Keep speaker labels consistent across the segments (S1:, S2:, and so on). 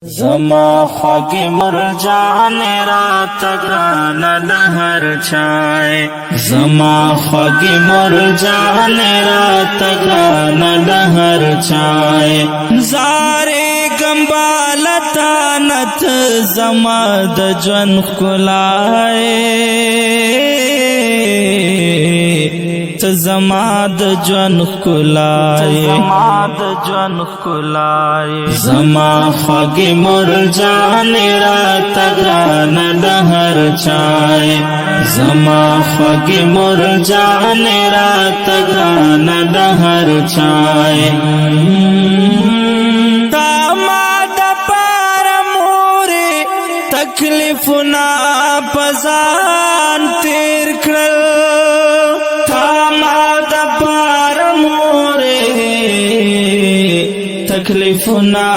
S1: زما خوږې مرجانې راته ګرانه د هر چای زما خوږې مرجانې راته ګرانه د هر چای زارې ګمبالتا نت زما د ژوند ښکلای ته زما د ژوند ښکلای زما خوږې مرجانې راته ګرانه د هر چای زما خوږې مرجانې راته ګرانه د هر چای تا ما د پاره مورې تکلیفونه په ځان تېر کړل تکلیفنا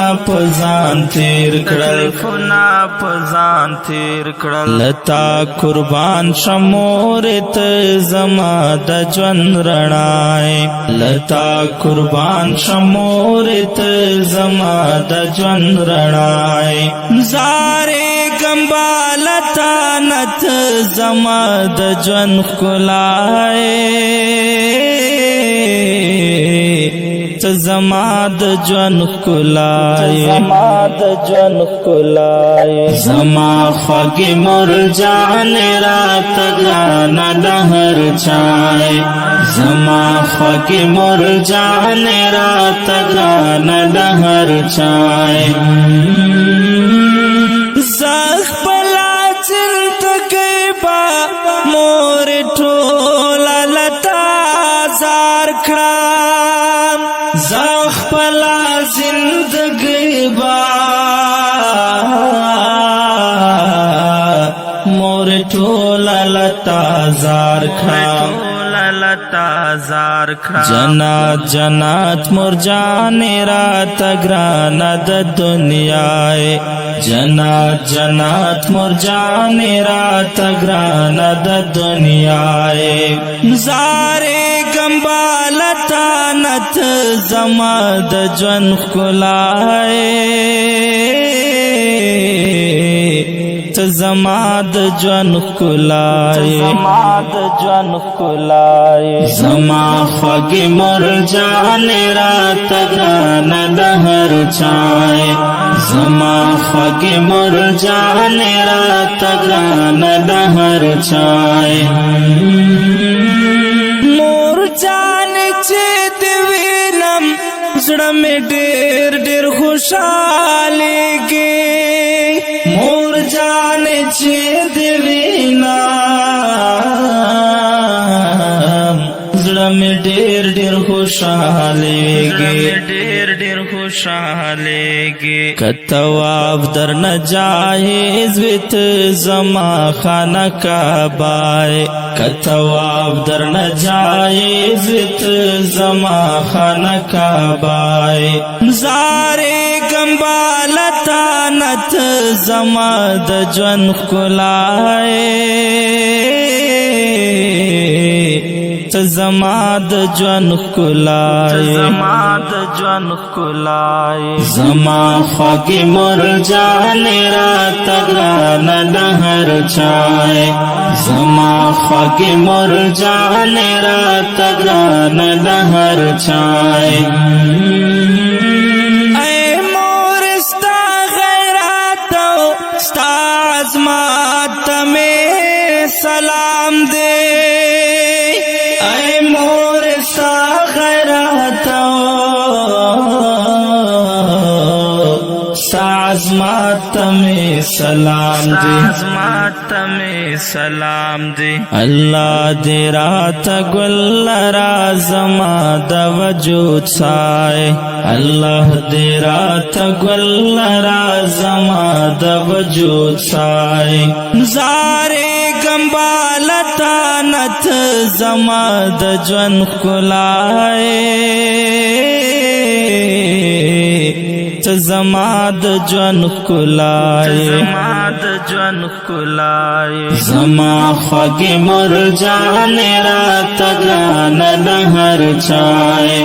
S1: پزان تیر کړل لتا قربان شمورت زما د ژوند رڼای لتا قربان شمورت زما د ژوند رڼای زارې ګمبالتا نت زما د ژوند ښکلای زما د ژوند ښکلای زما خوږې مرجانې راته ګرانه د هر چای زما خوږې مرجانې راته ګرانه د هر چای زه خپله زندګۍ به مور ټوله لتا زار کړم زه خپله زندګۍ به مور ټوله لتا زار کړم جنات جنات مرجانې راته ګرانه د دنیای جنات جنات مرجانې راته ګرانه د دنیای زارې ګمبالتا نت زما د ژوند ښکلای ته زما د ژوند ښکلای زما خوږې مرجانې راته ګرانه د هر چای زما خوږې مرجانې راته ګرانه د هر چای مرجانې چې دې وینم زړه مې ډېر ډېر خوشحالېږي مرجانې چې دې وینم زړه مې ډېر ډېر خوشحالېږي که طواف درنه جایز وي ته زما خانه کعبه که طواف درنه جایز وي ته زما خانه کعبه زارې ګمبالتا نت زما د ژوند ښکلای ته زما د ژوند ښکلای زما خوږې مرجانې راته ګرانه د هر چای زما خوږې مرجانې راته ګرانه د هر چای ای مور ستا غیرت او ستا عظمت ته مې سلام دی ای مور ستا غیرت او ستا عظمت ته مې سلام دی الله دې راته ګل را زما د وجود سای الله دې راته ګل را زما د وجود سای زارې ګمبالتا نت زما د ژوند ښکلای ته زما د ژوند ښکلایې زما خوږې مرجانې راته ګرانه ده هر چایې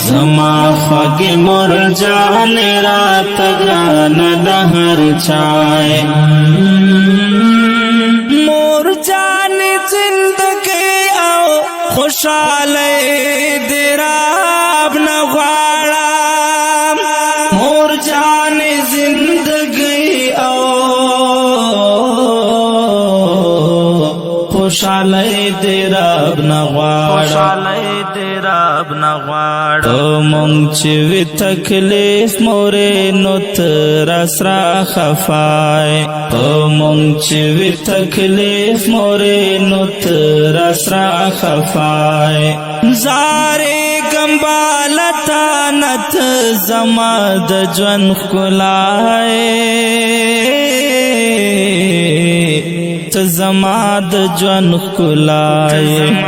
S1: زما خوږې مرجانې راته ګرانه ده هر چایې مرجانې زندګۍ او خوشحالۍ دې رب نه غواړم مرجانې زندګۍ او خوشحالۍ دې رب نه غواړم مونږ چې وي تکلیف مورې نو ته راسره خفای مونږ چې وي تکلیف مورې نو ته راسره خفای زارېږم بالته نه ته زما د ژوند ښکلایې ته زما د ژوند ښکلایې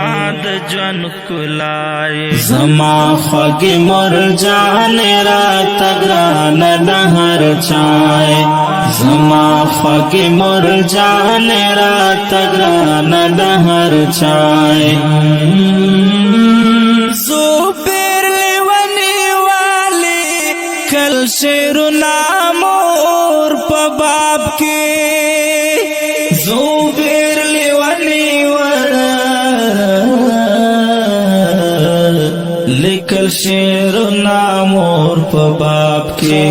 S1: زما خوږې مرجانې راته ګرانه ده هر چایې زما خوږې مرجانې راته ګرانه ده هر چایې زبیر لیونی والی کل شعرنا مور په باب کې زبیر لیونی لیکل شعرنا مور په باب کې